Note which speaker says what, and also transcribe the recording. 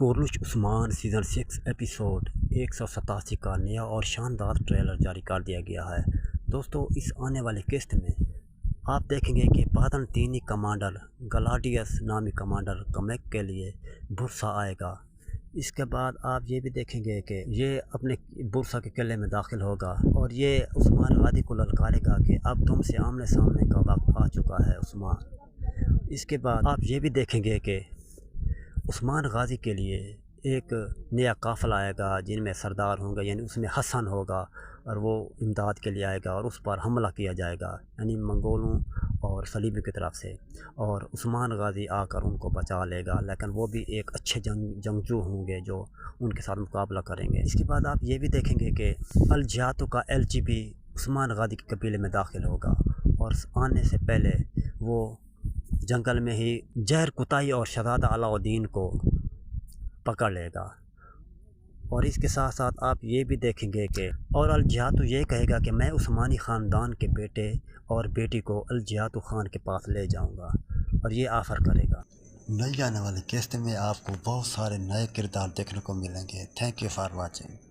Speaker 1: گورلچ عثمان season 6 episode 187 کا نیا اور شاندار ٹریلر جاری کر دیا گیا ہے۔ دوستو، اس آنے والی قسط میں آپ دیکھیں گے کہ بادنطینی کمانڈر گلاڈیس نامی کمانڈر کمیک کے لیے برسا آئے گا۔ اس کے بعد آپ یہ بھی دیکھیں گے کہ یہ اپنے برسا کے قلعے میں داخل ہوگا اور یہ عثمان غازی کو للکارے گا کہ اب تم سے آمنے سامنے کا وقت آ چکا ہے عثمان۔ اس کے بعد آپ یہ بھی دیکھیں گے کہ عثمان غازی کے لیے ایک نیا قافلہ آئے گا جن میں سردار ہوں گے، یعنی اس میں حسن ہوگا اور وہ امداد کے لیے آئے گا اور اس پر حملہ کیا جائے گا، یعنی منگولوں اور صلیبیوں کی طرف سے، اور عثمان غازی آ کر ان کو بچا لے گا، لیکن وہ بھی ایک اچھے جنگجو ہوں گے جو ان کے ساتھ مقابلہ کریں گے۔ اس کے بعد آپ یہ بھی دیکھیں گے کہ الجیاتو کا LGB عثمان غازی کے قبیلے میں داخل ہوگا اور آنے سے پہلے وہ جنگل میں ہی زہر کتائی اور شہزادہ علاؤالدین کو پکڑ لے گا۔ اور اس کے ساتھ ساتھ آپ یہ بھی دیکھیں گے کہ اور الجیاتو یہ کہے گا کہ میں عثمانی خاندان کے بیٹے اور بیٹی کو الجیاتو خان کے پاس لے جاؤں گا، اور یہ آفر کرے گا۔ نئی آنے والی قسط میں آپ کو بہت سارے نئے کردار دیکھنے کو ملیں گے۔ Thank you for watching.